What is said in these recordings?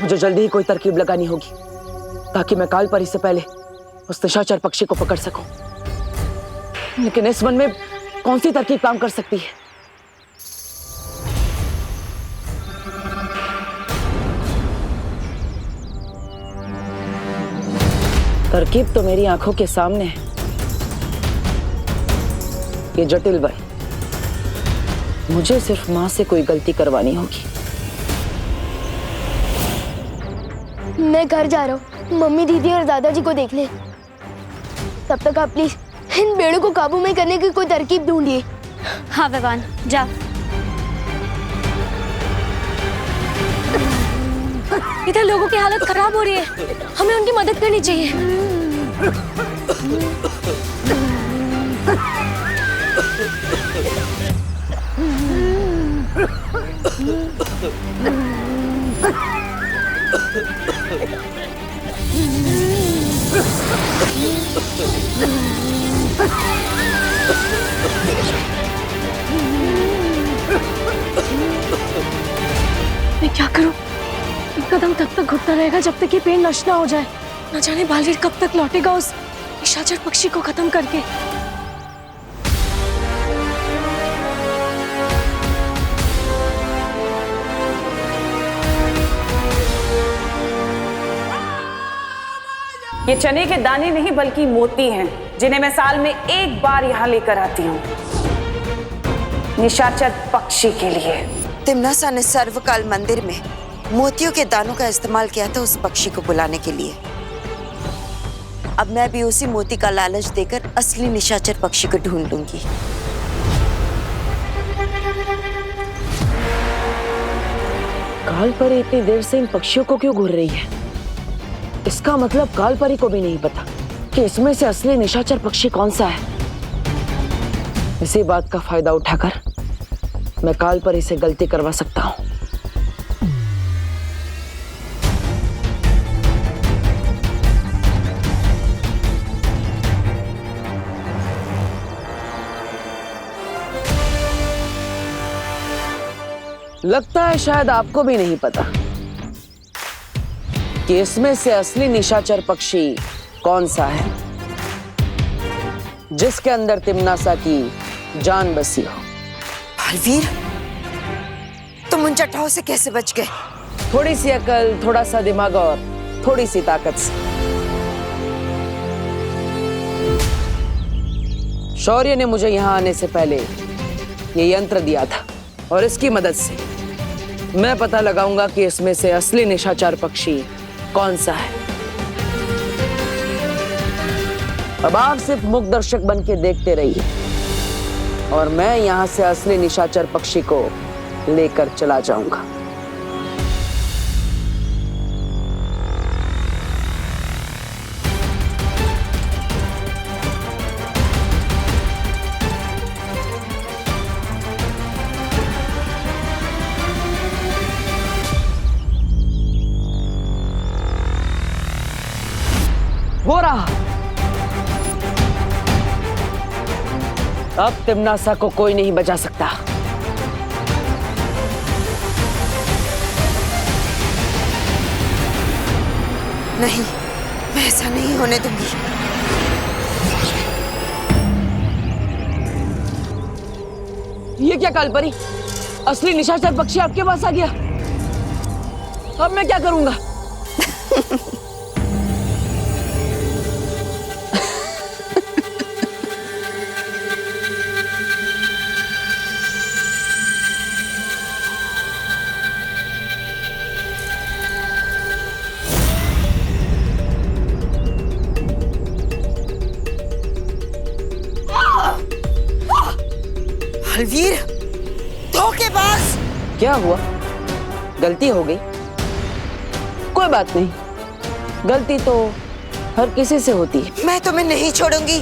मुझे जल्दी ही कोई तरकीब लगानी होगी ताकि मैं काल परी से पहले उस निशाचर पक्षी को पकड़ सकूं। लेकिन इस वन में कौन सी तरकीब काम कर सकती है? तरकीब तो मेरी आंखों के सामने है। ये जटिल वन, मुझे सिर्फ मां से कोई गलती करवानी होगी। मैं घर जा रहा हूँ, मम्मी दीदी और दादाजी को देख ले। तब तक आप प्लीज इन भेड़ों को काबू में करने की कोई तरकीब ढूंढिए। हाँ विवान, जा। इधर लोगों की हालत खराब हो रही है, हमें उनकी मदद करनी चाहिए। मैं क्या करूं? कदम तब तक घुटता रहेगा जब तक ये पेड़ नष्ट ना हो जाए। न जाने बालवीर कब तक लौटेगा उस निशाचर पक्षी को खत्म करके। ये चने के दाने नहीं बल्कि मोती हैं, जिन्हें मैं साल में एक बार यहाँ लेकर आती हूँ, निशाचर पक्षी के लिए। तिम्नासा ने सर्वकाल मंदिर में मोतियों के दानों का इस्तेमाल किया था उस पक्षी को बुलाने के लिए। अब मैं भी उसी मोती का लालच देकर असली निशाचर पक्षी को ढूंढ लूंगी। काल परी इतनी देर से इन पक्षियों को क्यों घूर रही है? इसका मतलब काल परी को भी नहीं पता कि इसमें से असली निशाचर पक्षी कौन सा है। इसी बात का फायदा उठाकर मैं काल परी से गलती करवा सकता हूँ। लगता है शायद आपको भी नहीं पता कि इसमें से असली निशाचर पक्षी कौन सा है, जिसके अंदर तिम्नासा की जान बसी हो। बालवीर, तुम उन चट्टाओं से कैसे बच गए? थोड़ी सी अकल, थोड़ा सा दिमाग और थोड़ी सी ताकत से। शौर्य ने मुझे यहां आने से पहले ये यंत्र दिया था और इसकी मदद से मैं पता लगाऊंगा कि इसमें से असली निशाचर पक्षी कौन सा है। अब आप सिर्फ मुख दर्शक बन के देखते रहिए और मैं यहां से असली निशाचर पक्षी को लेकर चला जाऊंगा। हो रहा। अब तिम्नासा को कोई नहीं बचा सकता। नहीं, मैं ऐसा नहीं होने दूंगी। ये क्या काल परी? असली निशाचर पक्षी आपके पास आ गया। अब मैं क्या करूंगा? बालवीर, धोखेबाज! क्या हुआ? गलती हो गई? कोई बात नहीं, गलती तो हर किसी से होती है। मैं तुम्हें नहीं छोड़ूंगी।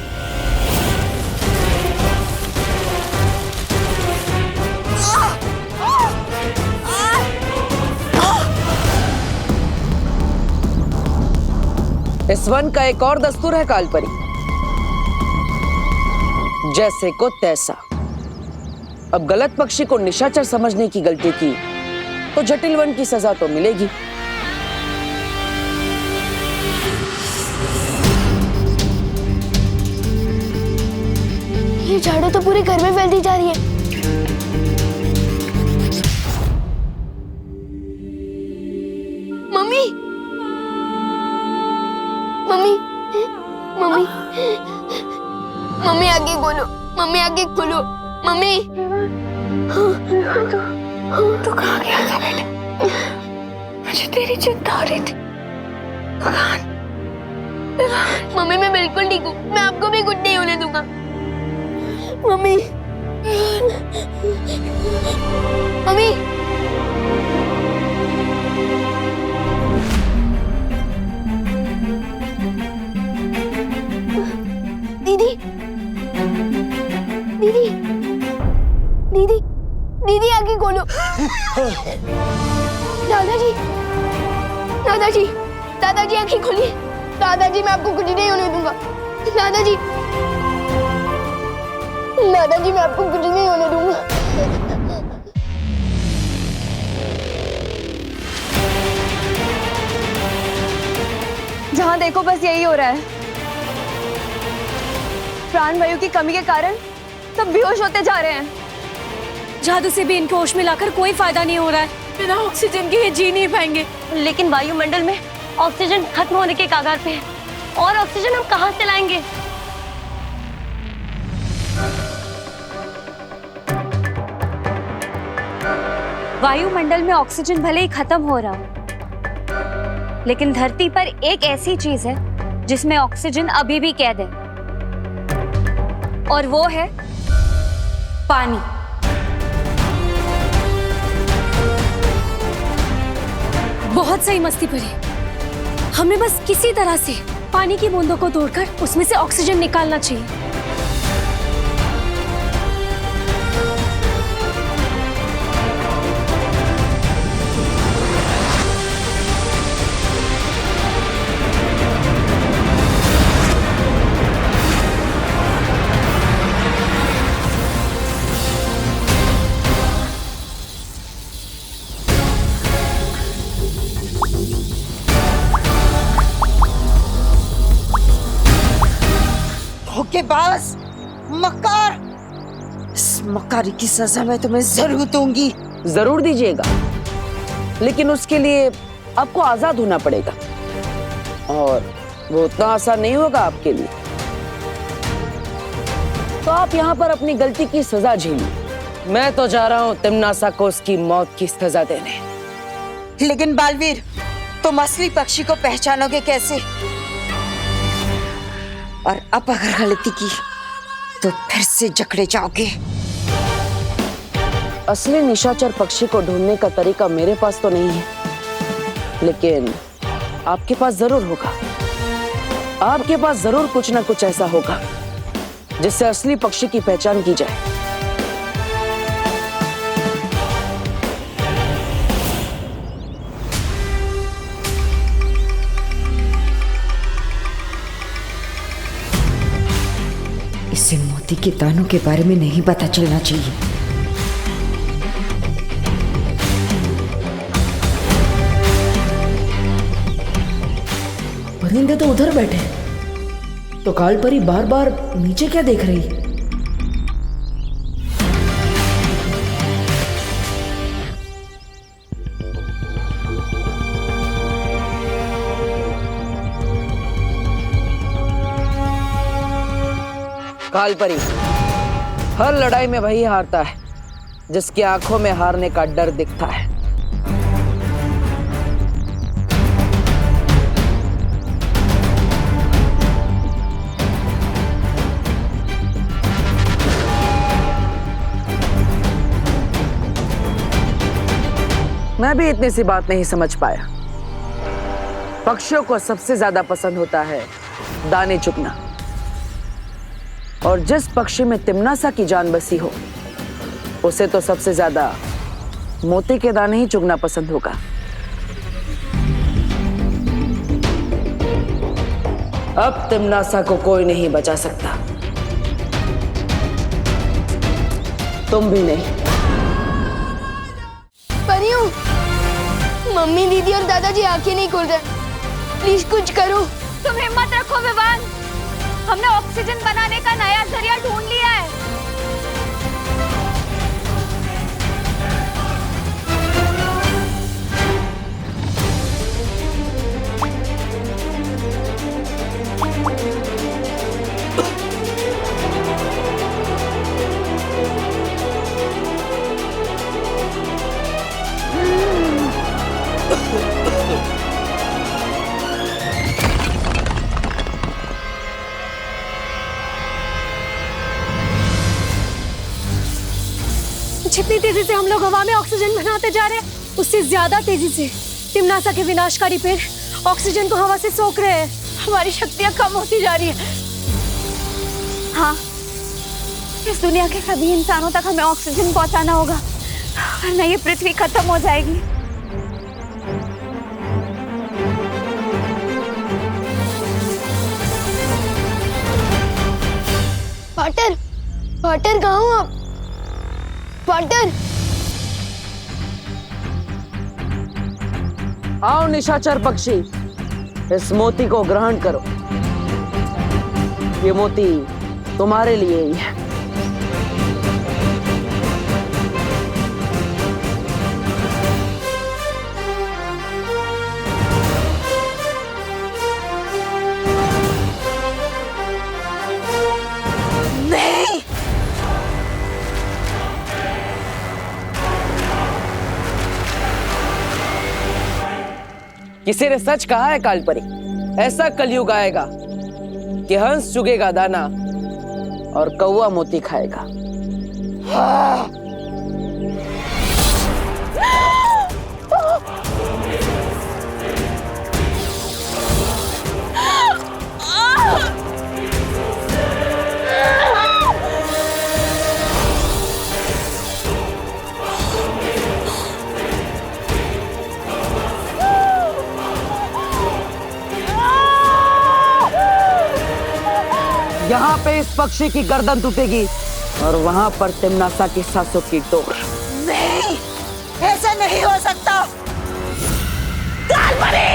इस वन का एक और दस्तूर है काल परी, जैसे को तैसा। अब गलत पक्षी को निशाचर समझने की गलती की तो जटिल वन की सजा तो मिलेगी। ये झाड़ू तो पूरे घर में फैलती जा रही है। मम्मी, मम्मी, मम्मी, मम्मी आगे खोलो, मम्मी आगे खोलो, मम्मी। तू कहाँ गया था बेटे? मुझे तेरी चिंता हो रही थी। मम्मी मैं बिल्कुल ठीक हूँ, मैं आपको भी कुछ नहीं होने दूंगा। मम्मी, मम्मी, दीदी, दीदी, दीदी, दीदी आगे खोलो। दादाजी, दादाजी, दादाजी आंखें खोलिए। दादाजी मैं आपको कुछ नहीं होने दूंगा। दादाजी, दादाजी मैं आपको कुछ नहीं होने दूंगा। जहाँ देखो बस यही हो रहा है। प्राण वायु की कमी के कारण सब बेहोश होते जा रहे हैं। जादू से भी इनको होश में लाकर कोई फायदा नहीं हो रहा है। बिना ऑक्सीजन के ये जी नहीं पाएंगे। लेकिन वायुमंडल में ऑक्सीजन खत्म होने के कगार पे है और ऑक्सीजन हम कहाँ से लाएंगे? वायुमंडल में ऑक्सीजन भले ही खत्म हो रहा हो, लेकिन धरती पर एक ऐसी चीज है जिसमें ऑक्सीजन अभी भी कैद है, और वो है पानी। बहुत सही मस्ती पड़ी। हमें बस किसी तरह से पानी की बूंदों को तोड़कर उसमें से ऑक्सीजन निकालना चाहिए। धोखेबाज, मक्कार, इस मक्कारी की सजा मैं तुम्हें जरूर दूंगी। जरूर दीजिएगा, लेकिन उसके लिए आपको आजाद होना पड़ेगा, और वो उतना आसान नहीं होगा आपके लिए। तो आप यहाँ पर अपनी गलती की सजा झेलिए। मैं तो जा रहा हूँ तिम्नासा को उसकी मौत की सजा देने। लेकिन बालवीर, तुम असली पक्षी को पहचानोगे कैसे? और अब अगर गलती की तो फिर से जकड़े जाओगे। असली निशाचर पक्षी को ढूंढने का तरीका मेरे पास तो नहीं है, लेकिन आपके पास जरूर होगा। आपके पास जरूर कुछ ना कुछ ऐसा होगा जिससे असली पक्षी की पहचान की जाए। इसे मोती के दानों के बारे में नहीं पता चलना चाहिए। परिंदे तो उधर बैठे हैं, तो कालपरी बार बार नीचे क्या देख रही है? कालपरी, हर लड़ाई में वही हारता है जिसकी आंखों में हारने का डर दिखता है। मैं भी इतनी सी बात नहीं समझ पाया। पक्षियों को सबसे ज्यादा पसंद होता है दाने चुगना, और जिस पक्षी में तिम्नासा की जान बसी हो उसे तो सबसे ज्यादा मोती के दाने ही चुगना पसंद होगा। अब तिम्नासा को कोई नहीं बचा सकता, तुम भी नहीं। परियों, मम्मी, दीदी और दादाजी आंखें नहीं खोल रहे। प्लीज कुछ करो। तुम हिम्मत रखो विवान, हमने ऑक्सीजन बनाने का नया जरिया ढूंढ लिया है। तेजी से हम लोग हवा में ऑक्सीजन बनाते जा रहे हैं, उससे ज्यादा तेजी से तिम्नासा के विनाशकारी पेड़ ऑक्सीजन को हवा से सोख रहे हैं। हमारी शक्तियां कम होती जा रही है। हाँ, इस दुनिया के सभी इंसानों तक हमें ऑक्सीजन पहुंचाना होगा, वरना ये पृथ्वी खत्म हो जाएगी। पार्टनर, पार्टनर कहाँ हो आप? पार्टनर, आओ निशाचर पक्षी, इस मोती को ग्रहण करो। ये मोती तुम्हारे लिए ही है। किसी ने सच कहा है कालपरी, ऐसा कलयुग आएगा कि हंस चुगेगा दाना और कौवा मोती खाएगा। यहाँ पे इस पक्षी की गर्दन टूटेगी और वहां पर तिम्नासा की सांसों की डोर। नहीं, ऐसा नहीं हो सकता। कालपरी,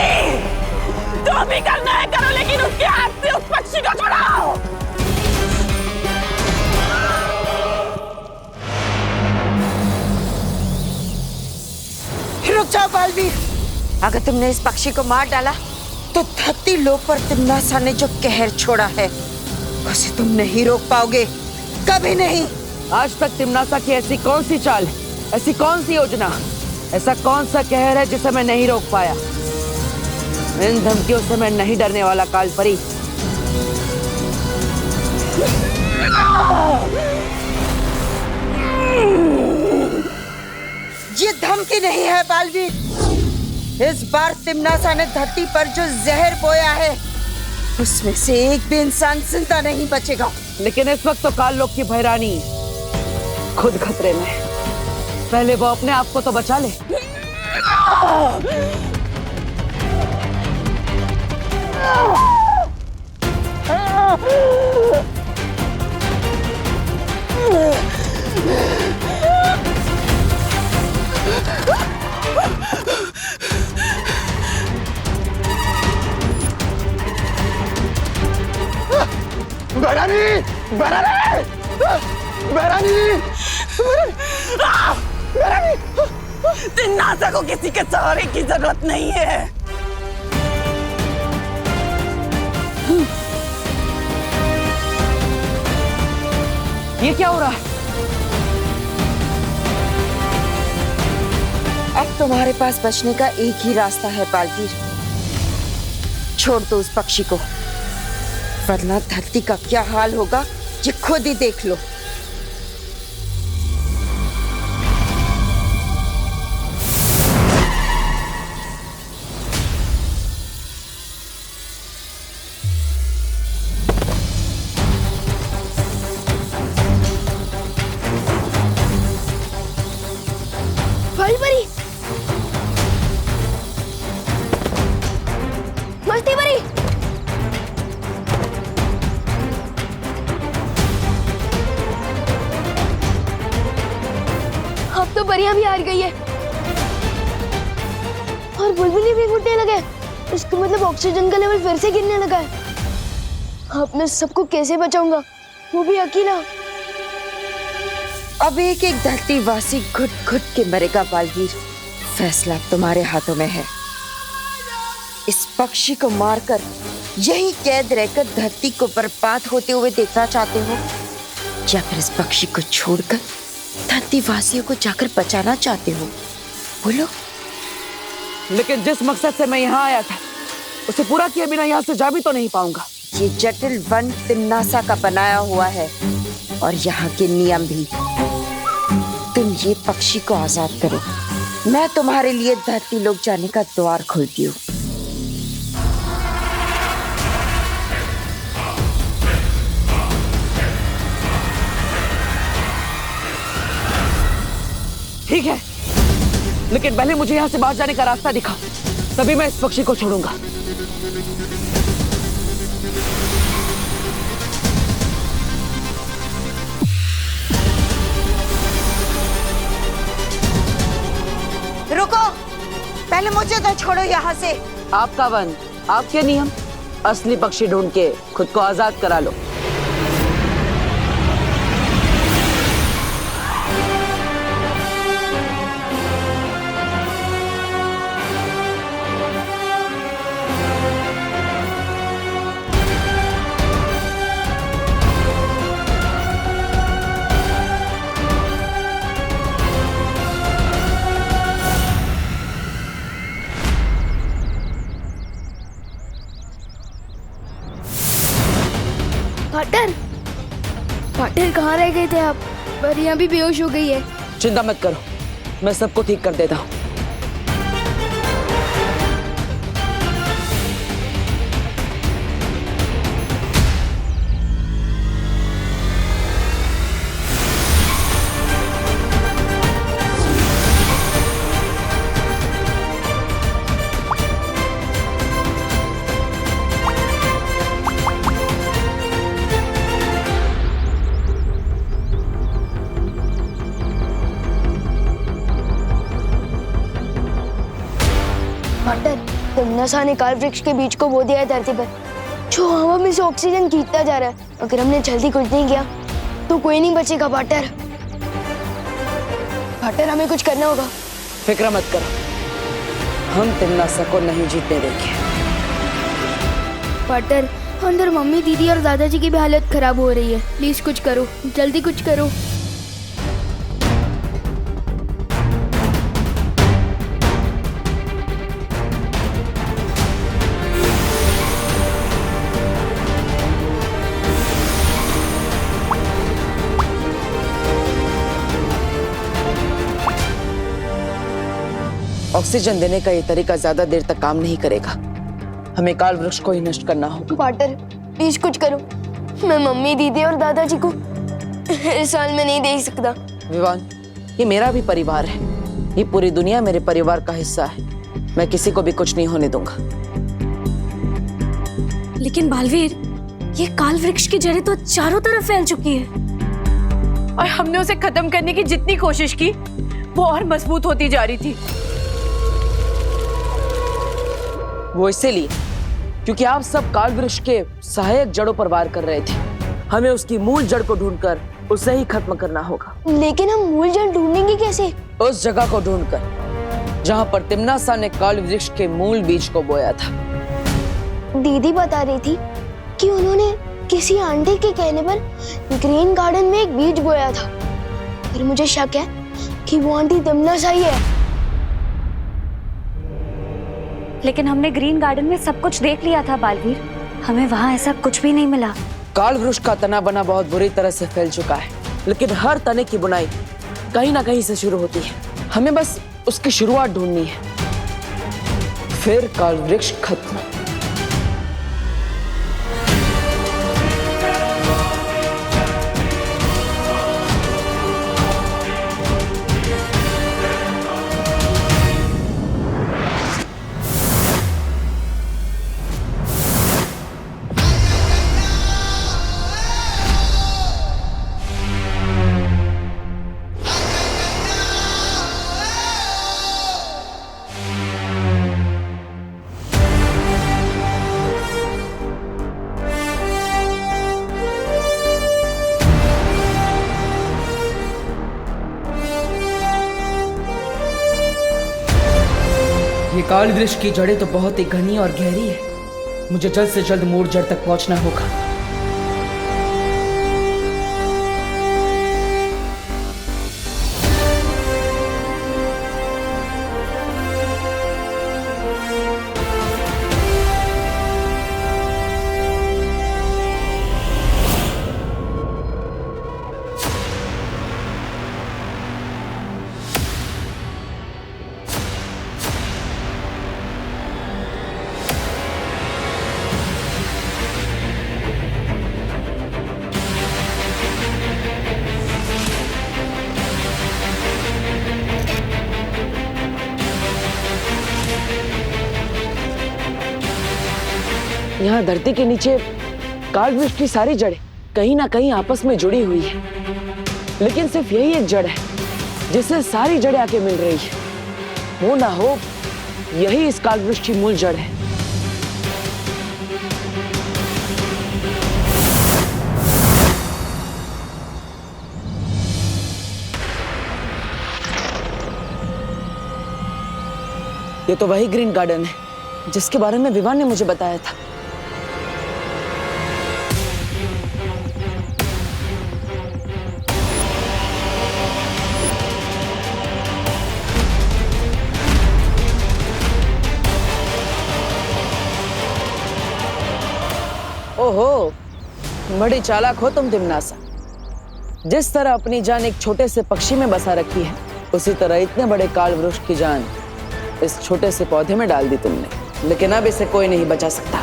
जो भी करना है करो, लेकिन उसके हाथ से उस पक्षी को छुड़ाओ। रुक जाओ बालवीर, अगर तुमने इस पक्षी को मार डाला तो धरती लोक पर तिम्नासा ने जो कहर छोड़ा है उसे तुम नहीं रोक पाओगे, कभी नहीं। आज तक तिम्नासा की ऐसी कौन सी चाल, ऐसी कौन सी योजना, ऐसा कौन सा कहर है जिसे मैं नहीं रोक पाया? इन धमकियों से मैं नहीं डरने वाला कालपरी। ये धमकी नहीं है बालवीर, इस बार तिम्नासा ने धरती पर जो जहर बोया है उसमें से एक भी इंसान जिंदा नहीं बचेगा। लेकिन इस वक्त तो काललोक की भैरानी खुद खतरे में है। पहले वो अपने आप को तो बचा ले। बहरानी, बहरानी, बहरानी, बहरानी। तिम्नासा को किसी के सहारे की जरूरत नहीं है। ये क्या हो रहा है? अब तुम्हारे पास बचने का एक ही रास्ता है बालवीर, छोड़ दो उस पक्षी को, वरना धरती का क्या हाल होगा ये खुद ही देख लो। कालपरी, मस्ती परी, अब तो परियां भी हार गई है और बुलबुली भी फूटने लगे। इसका मतलब ऑक्सीजन का लेवल फिर से गिरने लगा है। अब मैं सबको कैसे बचाऊंगा, वो भी अकेला। अब एक एक धरतीवासी घुट घुट के मरेगा बालवीर, फैसला तुम्हारे हाथों में है। इस पक्षी को मारकर यही कैद रहकर धरती को बर्बाद होते हुए देखना चाहते हो, या फिर इस पक्षी को छोड़कर धरतीवासियों को जाकर बचाना चाहते हो? बोलो। लेकिन जिस मकसद से मैं यहाँ आया था उसे पूरा किए बिना यहाँ से जा भी तो नहीं पाऊंगा। ये जटिल वन तिम्नासा का बनाया हुआ है और यहाँ के नियम भी तुम ये पक्षी को आजाद करो, मैं तुम्हारे लिए धरती लोक जाने का द्वार खोलती हूँ। ठीक है, लेकिन पहले मुझे यहाँ से बाहर जाने का रास्ता दिखाओ, तभी मैं इस पक्षी को छोड़ूंगा। रुको, पहले मुझे तो छोड़ो यहाँ से। आपका वन, आपके नियम, असली पक्षी ढूंढ के खुद को आजाद करा लो। पार्टनर, पार्टनर कहाँ रह गए थे आप? परियां भी बेहोश हो गई है। चिंता मत करो, मैं सबको ठीक कर देता हूँ। पार्टनर, तमन्ना ने काल वृक्ष के बीज को बो दिया है धरती पर, जो हवा में से ऑक्सीजन खींचता जा रहा है। अगर हमने जल्दी कुछ नहीं किया तो कोई नहीं बचेगा पार्टनर। पार्टनर, हमें कुछ करना होगा। फिक्र मत करो, हम तिमनासा को नहीं जीतने देंगे। पार्टनर, अंदर मम्मी, दीदी और दादाजी की भी हालत खराब हो रही है। प्लीज कुछ करो, जल्दी कुछ करो। ऑक्सीजन देने का ये तरीका ज्यादा देर तक काम नहीं करेगा, हमें काल वृक्ष को ही नष्ट करना होगा। पार्टनर, प्लीज कुछ करो। मैं मम्मी, दीदी और दादाजी को इस हाल में नहीं देख सकता। विवान, ये मेरा भी परिवार है, ये पूरी दुनिया मेरे परिवार का हिस्सा है। मैं किसी को भी कुछ नहीं होने दूंगा। लेकिन बालवीर, ये काल वृक्ष की जड़ें तो चारों तरफ फैल चुकी है और हमने उसे खत्म करने की जितनी कोशिश की वो और मजबूत होती जा रही थी। वो इसीलिए क्योंकि आप सब काल वृक्ष के सहायक जड़ों पर वार कर रहे थे। हमें उसकी मूल जड़ को ढूंढकर उसे ही खत्म करना होगा। लेकिन हम मूल जड़ ढूंढेंगे कैसे? उस जगह को ढूंढकर जहां पर तिमनासा ने काल वृक्ष के मूल बीज को बोया था। दीदी बता रही थी कि उन्होंने किसी आंटी के कहने पर ग्रीन गार्डन में एक बीज बोया था। पर मुझे शक है कि वो आंटी तिमनासा ही है। लेकिन हमने ग्रीन गार्डन में सब कुछ देख लिया था बालवीर, हमें वहाँ ऐसा कुछ भी नहीं मिला। काल वृक्ष का तना बना बहुत बुरी तरह से फैल चुका है, लेकिन हर तने की बुनाई कहीं ना कहीं से शुरू होती है। हमें बस उसकी शुरुआत ढूंढनी है, फिर काल वृक्ष खत्म। ये काल वृक्ष की जड़ें तो बहुत ही घनी और गहरी है। मुझे जल्द से जल्द मूल जड़ तक पहुंचना होगा। यहाँ धरती के नीचे काल वृक्ष की सारी जड़ें कहीं ना कहीं आपस में जुड़ी हुई है, लेकिन सिर्फ यही एक जड़ है जिससे सारी जड़ें आके मिल रही है। हो ना हो यही इस काल वृक्ष की मूल जड़ है। ये तो वही ग्रीन गार्डन है जिसके बारे में विवान ने मुझे बताया था। ओहो, बड़ी चालाक हो तुम तिमनासा। जिस तरह अपनी जान एक छोटे से पक्षी में बसा रखी है, उसी तरह इतने बड़े काल वृक्ष की जान इस छोटे से पौधे में डाल दी तुमने। लेकिन अब इसे कोई नहीं बचा सकता।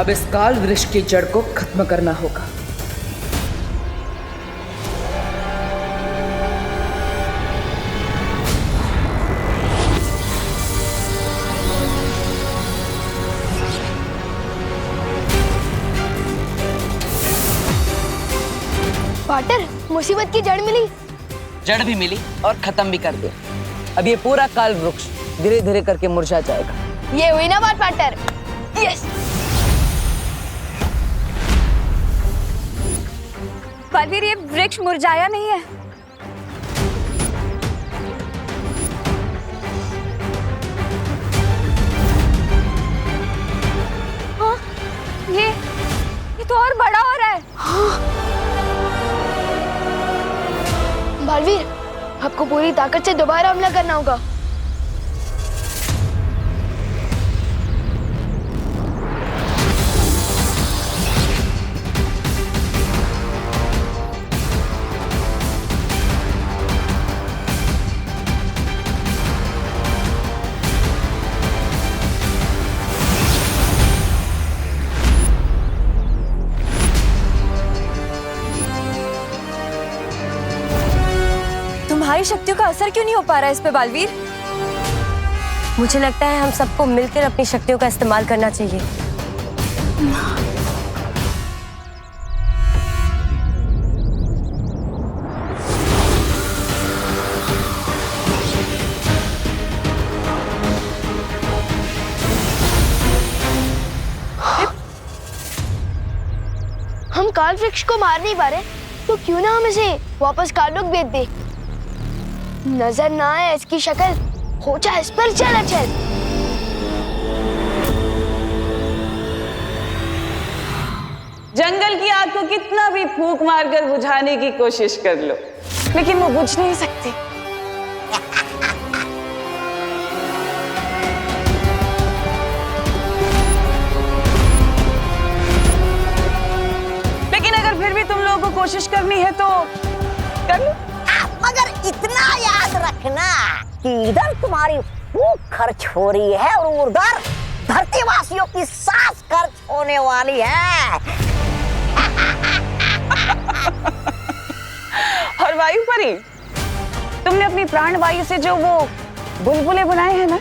अब इस काल वृक्ष की जड़ को खत्म करना होगा। पार्टनर, मुसीबत की जड़ मिली। जड़ भी मिली और खत्म भी कर दिया। अब ये पूरा काल वृक्ष धीरे धीरे करके मुरझा जाएगा। ये हुई ना बात पार्टनर। यस। बलवीर, ये वृक्ष मुरझाया नहीं है। हाँ, ये तो और बड़ा हो रहा है। बलवीर, आपको पूरी ताकत से दोबारा हमला करना होगा। तुम्हारी शक्तियों का असर क्यों नहीं हो पा रहा है इस पे बालवीर? मुझे लगता है हम सबको मिलकर अपनी शक्तियों का इस्तेमाल करना चाहिए। हम काल वृक्ष को मार नहीं पा रहे, तो क्यों ना हम इसे वापस काललोक भेज दे। नजर ना आए इसकी शक्ल, हो जाए इस पर चल चल। जंगल की आग को कितना भी फूंक मारकर बुझाने की कोशिश कर लो, लेकिन वो बुझ नहीं सकती। लेकिन अगर फिर भी तुम लोगों को कोशिश करनी है तो कर लो। मगर इतना याद रखना कि इधर तुम्हारी फूंक खर्च हो रही है और उधर धरतीवासियों की सांस खर्च होने वाली है। और वायु परी, तुमने अपनी प्राण वायु से जो वो बुलबुले बनाए हैं ना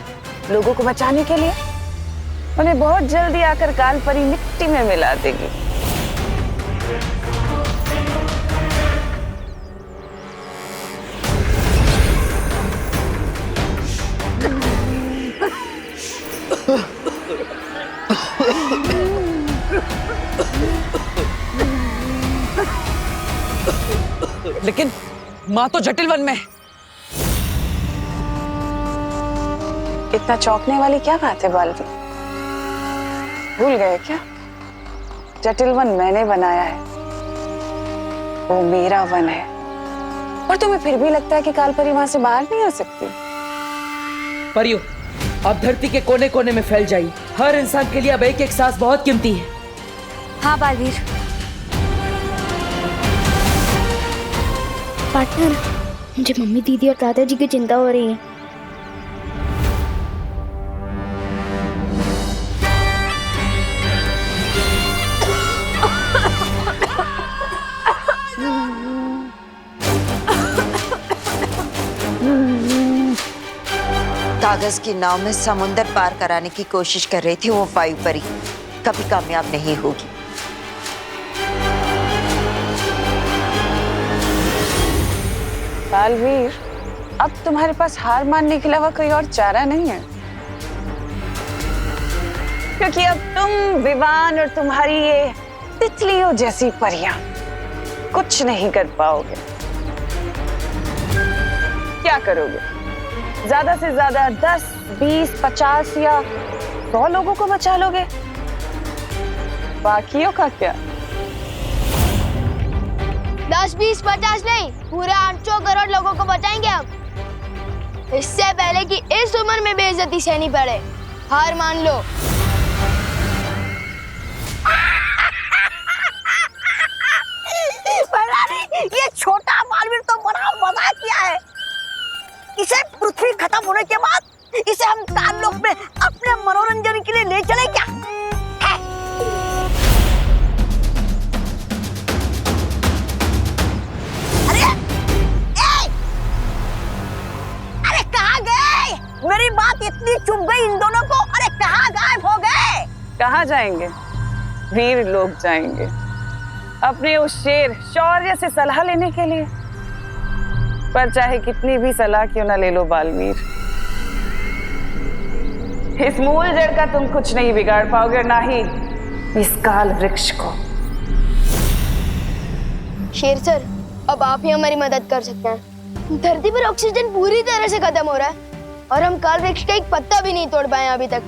लोगों को बचाने के लिए, उन्हें बहुत जल्दी आकर काल परी मिट्टी में मिला देगी। लेकिन माँ तो जटिल वन में है। इतना चौंकने वाली क्या बात है बालवीर? भूल गए क्या? जटिल वन मैंने बनाया है, वो मेरा वन है। और तुम्हें फिर भी लगता है कि कालपरी वहां से बाहर नहीं आ सकती? परियो, आप धरती के कोने कोने में फैल जाइए। हर इंसान के लिए अब एक एक सांस बहुत कीमती है। हाँ बालवीर। पार्टनर, मुझे मम्मी, दीदी और दादाजी की चिंता हो रही है। कागज की नाव में समुंदर पार कराने की कोशिश कर रही थी वो वायु परी कभी कामयाब नहीं होगी। बालवीर, अब तुम्हारे पास हार मानने के अलावा कोई और चारा नहीं है, क्योंकि अब तुम, विवान और तुम्हारी ये तितलियों जैसी परियां कुछ नहीं कर पाओगे। क्या करोगे? ज्यादा से ज्यादा 10, 20, 50 या 100 लोगों को बचा लोगे। बाकियों का क्या? 10, 20, 50 नहीं, पूरे 800 करोड़ लोगों को बचाएंगे हम। इससे पहले कि इस उम्र में बेइज्जती सहनी पड़े, हार मान लो। ये छोटा बालवीर तो बड़ा मजाक किया है। इसे पृथ्वी खत्म होने के बाद इसे हम काललोक में अपने मनोरंजन के लिए ले चले क्या? अरे कहाँ गए? मेरी बात इतनी चुभ गई इन दोनों को। अरे कहाँ गायब हो गए? कहाँ जाएंगे? वीर लोग जाएंगे अपने उस शेर शौर्य से सलाह लेने के लिए। पर चाहे कितनी भी सलाह क्यों ना ले लो बालवीर, इस मूल जड़ का तुम कुछ नहीं बिगाड़ पाओगे, ना ही इस काल वृक्ष को। शेर सर, अब आप ही हमारी मदद कर सकते हैं। धरती पर ऑक्सीजन पूरी तरह से खत्म हो रहा है और हम काल वृक्ष का एक पत्ता भी नहीं तोड़ पाए अभी तक।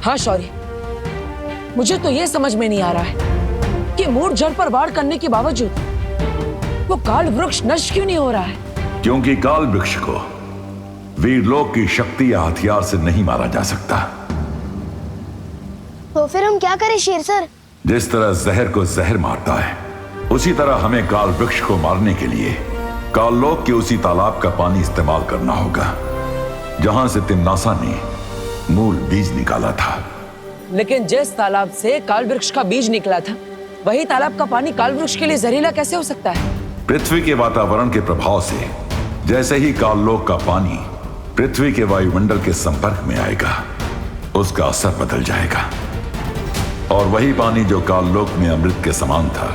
हाँ शौर्य, मुझे तो ये समझ में नहीं आ रहा है कि मूल जड़ पर वार करने के बावजूद वो काल वृक्ष नष्ट क्यों नहीं हो रहा है? क्योंकि काल वृक्ष को वीरलोक की शक्ति या हथियार से नहीं मारा जा सकता। तो फिर हम क्या करें शेर सर? जिस तरह जहर को जहर मारता है, उसी तरह हमें काल वृक्ष को मारने के लिए काललोक के उसी तालाब का पानी इस्तेमाल करना होगा जहां से तिम्नासा ने मूल बीज निकाला था। लेकिन जिस तालाब से काल वृक्ष का बीज निकला था, वही तालाब का पानी काल वृक्ष के लिए जहरीला कैसे हो सकता है? पृथ्वी के वातावरण के प्रभाव से जैसे ही काललोक का पानी पृथ्वी के वायुमंडल के संपर्क में आएगा, उसका असर बदल जाएगा और वही पानी जो काललोक में अमृत के समान था,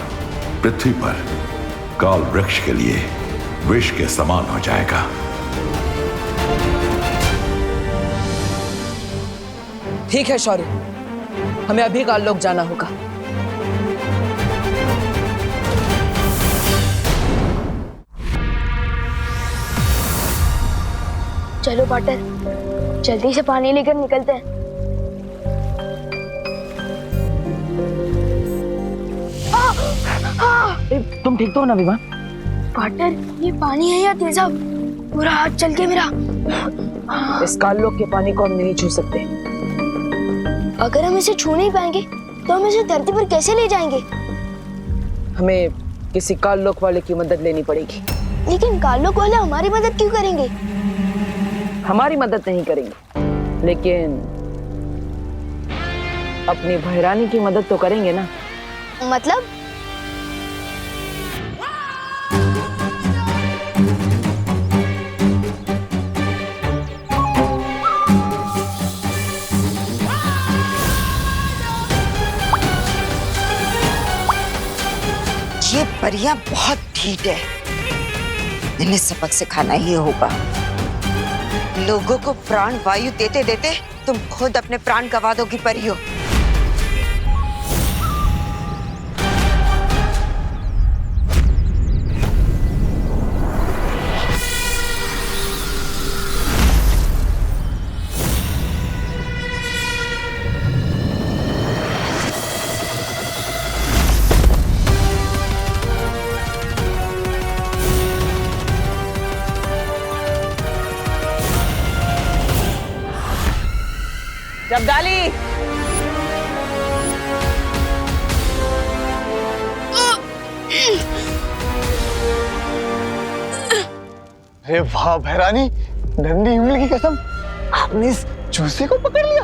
पृथ्वी पर काल वृक्ष के लिए विष के समान हो जाएगा। ठीक है शौर्य, हमें अभी काललोक जाना होगा। चलो पार्टनर, जल्दी से पानी लेकर निकलते हैं। तुम ठीक तो हो ना विवान? पार्टनर, ये पानी है या तेजाब? पूरा हाथ चल के मेरा। इस काललोक के पानी को हम नहीं छू सकते। अगर हम इसे छू नहीं पाएंगे तो हम इसे धरती पर कैसे ले जाएंगे? हमें किसी काललोक वाले की मदद लेनी पड़ेगी। लेकिन काललोक वाले हमारी मदद क्यों करेंगे? हमारी मदद नहीं करेंगे, लेकिन अपनी भैरानी की मदद तो करेंगे ना। मतलब? ये परियां बहुत ढीठ है, इन्हें सबक सिखाना ही होगा। लोगों को प्राण वायु देते देते तुम खुद अपने प्राण गंवा दोगी परियों। जब्दाली, अरे वाह भैरानी, नन्ही उंगली की कसम, आपने इस चूसे को पकड़ लिया।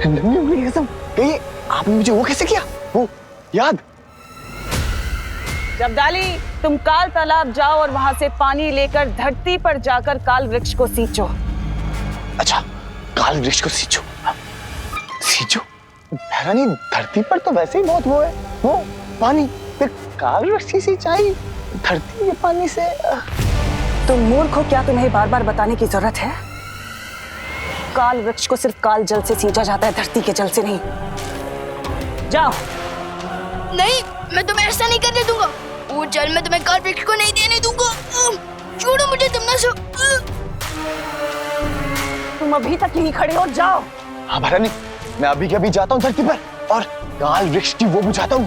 नन्ही उंगली की कसम, कहिए आपने मुझे वो कैसे किया? वो याद? जब्दाली, तुम काल तालाब जाओ और वहां से पानी लेकर धरती पर जाकर काल वृक्ष को सींचो। अच्छा, काल वृक्ष को सींचो? सींचो? भैरानी, धरती पर तो वैसे ही बहुत वो पानी, फिर काल वृक्ष की सिंचाई धरती के पानी से? तुम मूर्ख हो क्या? तुम्हें बार बार बताने की जरूरत है? काल वृक्ष को सिर्फ काल जल से सींचा जाता है, धरती के जल से नहीं। जाओ। नहीं, मैं तुम्हें ऐसा नहीं करने दूंगा। वो जल मैं तुम्हें काल वृक्ष को नहीं देने दूंगा। छोड़ो मुझे, तमन्ना। तुम अभी तक यहीं खड़े हो, जाओ। हाँ भैरानी, मैं अभी के अभी जाता हूँ धरती पर और काल वृक्ष की वो बुझाता हूँ।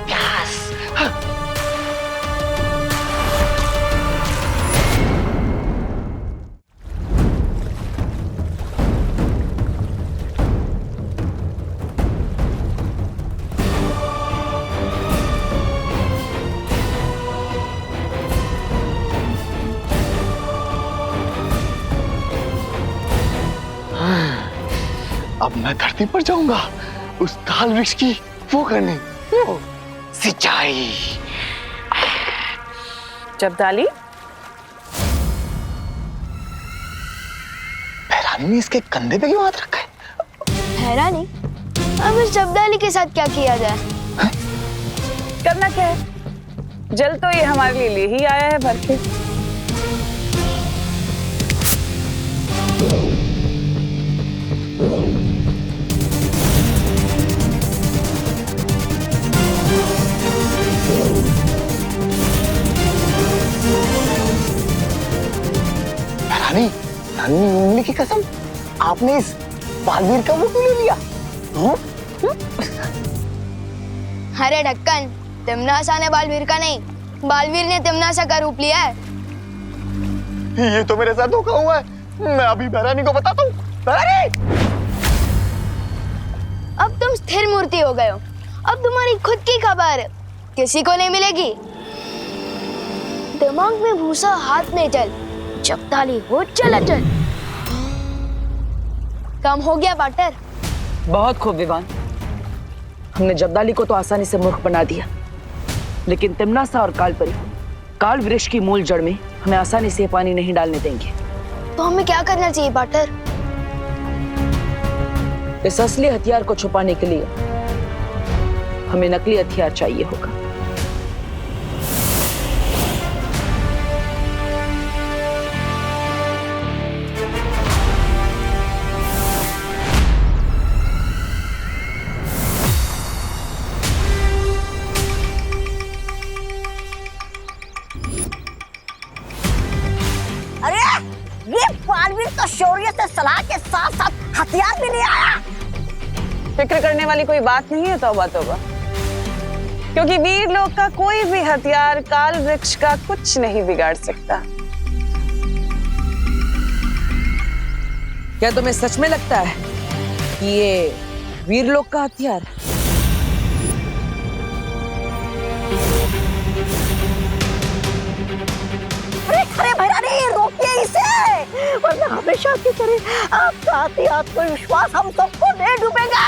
यस। अब मैं धरती पर जाऊंगा उस काल वृक्ष की वो करने, वो सिंचाई। जब्दाली, भैरानी ने इसके कंधे पे क्यों हाथ रखा है? हैरानी, अब इस जब्दाली के साथ क्या किया जाए? करना क्या है? जल तो ये हमारे लिए ही आया है भर के। भैरानी, नन्ही उंगली की कसम, आपने इस बालवीर का वो क्यों ले लिया? अरे ढक्कन, तिमनासा ने बालवीर का नहीं, बालवीर ने तिमनासा का रूप लिया है। ये तो मेरे साथ धोखा हुआ है। मैं अभी भैरानी को बताता हूँ। भैरानी! अब तुम स्थिर मूर्ति हो गए हो। अब तुम्हारी खुद की खबर किसी को नहीं मिलेगी। दिमाग में भूसा, हाथ में जल, जब्दाली हो चल। काम हो गया पार्टनर। बहुत खूब विवान। हमने जब्दाली को तो आसानी से मूर्ख बना दिया, लेकिन तिमनासा और कालपरी काल वृक्ष की मूल जड़ में हमें आसानी से पानी नहीं डालने देंगे। तो हमें क्या करना चाहिए पार्टनर? इस असली हथियार को छुपाने के लिए हमें नकली हथियार चाहिए होगा। अरे ये बालवीर तो शौर्य से सलाह के साथ साथ हथियार भी ले आया। फिक्र करने वाली कोई बात नहीं है, तौबा तौबा, क्योंकि वीर लोग का कोई भी हथियार काल वृक्ष का कुछ नहीं बिगाड़ सकता। क्या तुम्हें सच में लगता है कि ये वीर लोग का हथियार है? अरे भैरानी, रोकिए इसे, वरना हमेशा की तरह आपका आत्मविश्वास हम सबको दे डूबेगा।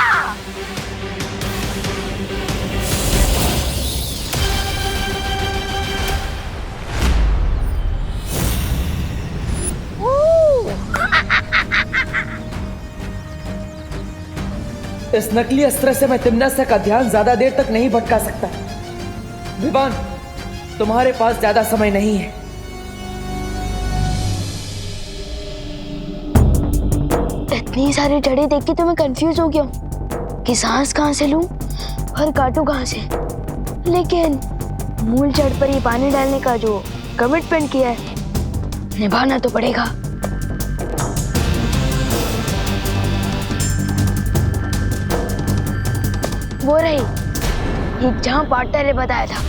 इस नकली अस्त्र से मैं तिमनासा का ध्यान ज्यादा देर तक नहीं भटका सकता। विवान, तुम्हारे पास ज्यादा समय नहीं है। इतनी सारी जड़ें देख के तो मैं कंफ्यूज हो गया हूँ कि सांस कहाँ से लूं और काटूं कहाँ से। लेकिन मूल जड़ पर ही पानी डालने का जो कमिटमेंट किया है, निभाना तो पड़ेगा। वो रही ये जहाँ पार्टनर ने बताया था।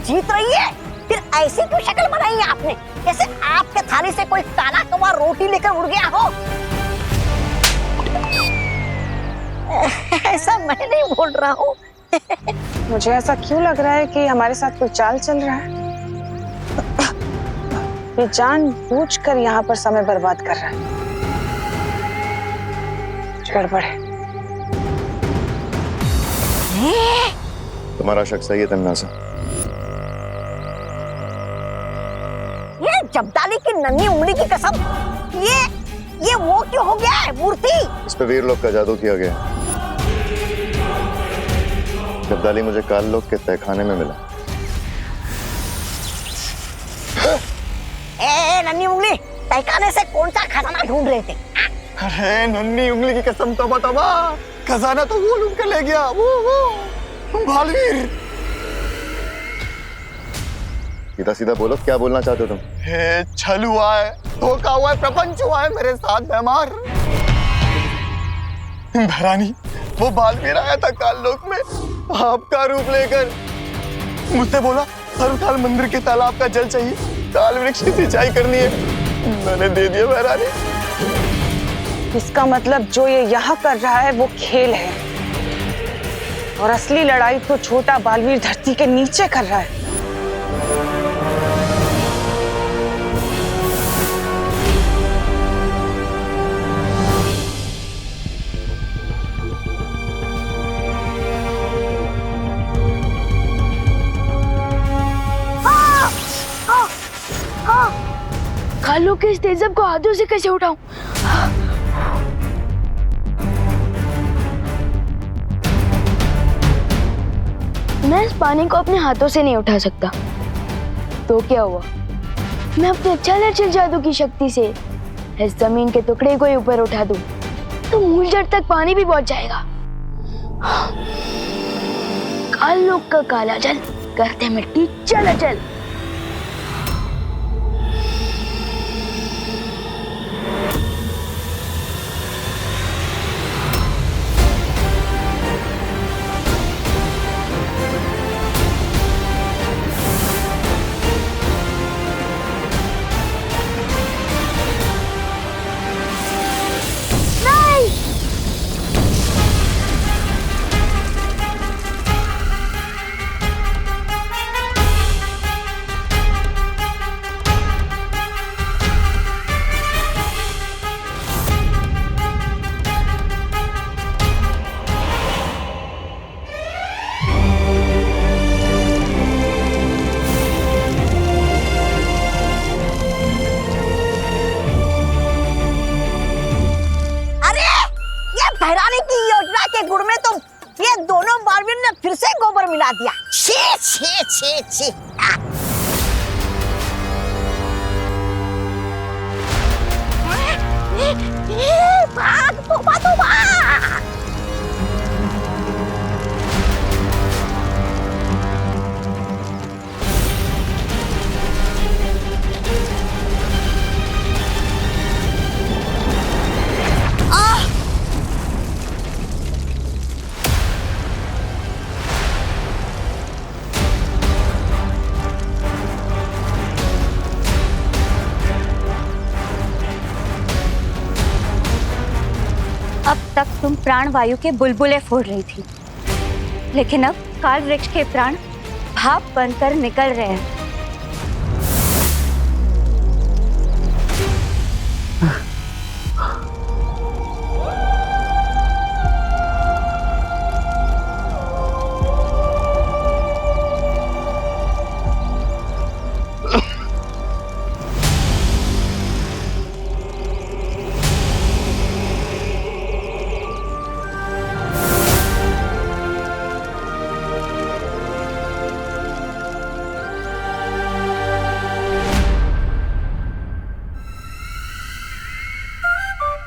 जीत रही है, फिर ऐसी क्यों शक्ल बनाई है आपने, जैसे आपके थाली से कोई काला कौवा रोटी लेकर उड़ गया हो। ऐसा मैं नहीं बोल रहा हूँ। मुझे ऐसा क्यों लग रहा है कि हमारे साथ कोई चाल चल रहा है? ये जानबूझकर यहाँ पर समय बर्बाद कर रहा है। गड़बड़ है। तुम्हारा शक सही है तन्नासा। ये जब्दाली की नन्ही उंगली की कसम, ये वो क्यों हो गया है मूर्ति? इस पे वीर लोग का जादू किया गया। जब्दाली मुझे काल लोग के तहखाने में मिला। नन्ही उंगली, तहखाने से कौन सा खजाना ढूंढ रहे थे? अरे नन्ही उंगली की कसम, तौबा तौबा, खजाना तो वो लूट के ले गया, वो बालवीर। सीधा सीधा बोलो, क्या बोलना चाहते हो तुम? छल हुआ है, धोखा हुआ है, प्रपंच हुआ है मेरे साथ बेमार। भरानी, वो बालवीर आया था काल लोक में आपका रूप लेकर, मुझसे बोला सर्वकाल मंदिर के तालाब का जल चाहिए, काल वृक्ष की सिंचाई करनी है। मैंने दे दिया भरानी। इसका मतलब जो ये यहाँ कर रहा है वो खेल है, और असली लड़ाई तो छोटा बालवीर धरती के नीचे कर रहा है। कालो के इस तेजब को हाथों से कैसे उठाऊं? मैं इस पानी को अपने हाथों से नहीं उठा सकता। तो क्या हुआ, मैं अपने चल जादू की शक्ति से इस जमीन के टुकड़े को ही ऊपर उठा दूं तो मूल जड़ तक पानी भी पहुंच जाएगा। काल लोक का काला जल करते मिट्टी चल चल। बहरानी की योजना के गुण में तो ये दोनों बालवीर ने फिर से गोबर मिला दिया। छी छी छी छी। भाग तोबा तोबा। अब तक तुम प्राण वायु के बुलबुले फोड़ रही थी, लेकिन अब काल वृक्ष के प्राण भाप बनकर निकल रहे हैं।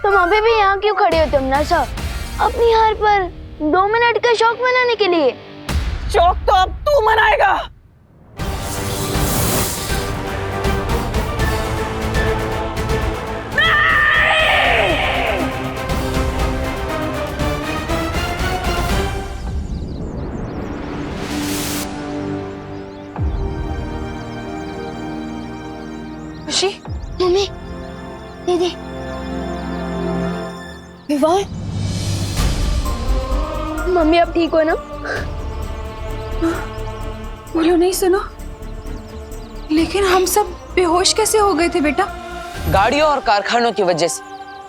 तुम अभी भी यहाँ क्यों खड़े हो तमन्ना? अपनी हार पर 2 मिनट का शौक मनाने के लिए? शौक तो अब तू मनाएगा। खुशी, मम्मी, दीदी, विवान, मम्मी अब ठीक हो ना? बोलो नहीं सुनो। लेकिन हम सब बेहोश कैसे हो गए थे बेटा? गाड़ियों और कारखानों की वजह से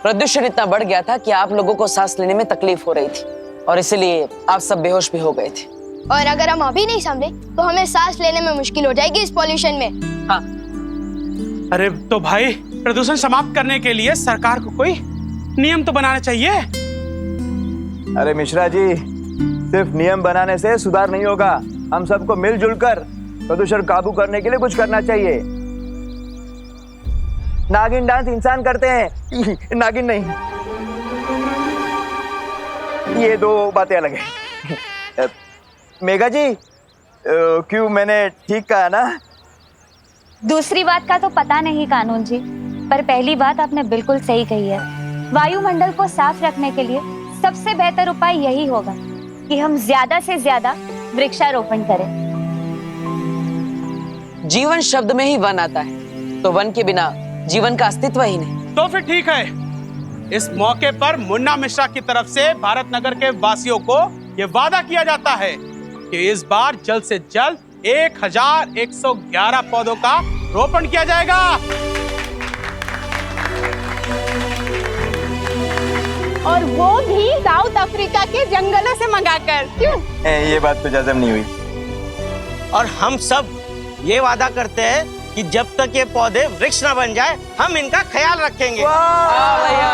प्रदूषण इतना बढ़ गया था कि आप लोगों को सांस लेने में तकलीफ हो रही थी और इसलिए आप सब बेहोश भी हो गए थे। और अगर हम अभी नहीं संभले तो हमें सांस लेने में मुश्किल हो जाएगी इस पॉल्यूशन में। हाँ। अरे तो भाई, प्रदूषण समाप्त करने के लिए सरकार को कोई नियम तो बनाना चाहिए। अरे मिश्रा जी, सिर्फ नियम बनाने से सुधार नहीं होगा। हम सबको मिलजुल कर प्रदूषण काबू करने के लिए कुछ करना चाहिए। नागिन डांस इंसान करते हैं, नागिन नहीं। ये दो बातें अलग हैं। मेघा जी, क्यों मैंने ठीक कहा ना? दूसरी बात का तो पता नहीं कानून जी, पर पहली बात आपने बिल्कुल सही कही है। वायुमंडल को साफ रखने के लिए सबसे बेहतर उपाय यही होगा कि हम ज्यादा से ज्यादा वृक्षारोपण करें। जीवन शब्द में ही वन आता है, तो वन के बिना जीवन का अस्तित्व ही नहीं। तो फिर ठीक है, इस मौके पर मुन्ना मिश्रा की तरफ से भारत नगर के वासियों को ये वादा किया जाता है कि इस बार जल्द से जल्द 1111 पौधों का रोपण किया जाएगा। और वो भी साउथ अफ्रीका के जंगलों से मंगाकर। क्यों? ये बात तो जज़म नहीं हुई। और हम सब ये वादा करते हैं कि जब तक ये पौधे वृक्ष ना बन जाए, हम इनका ख्याल रखेंगे। वाह भैया।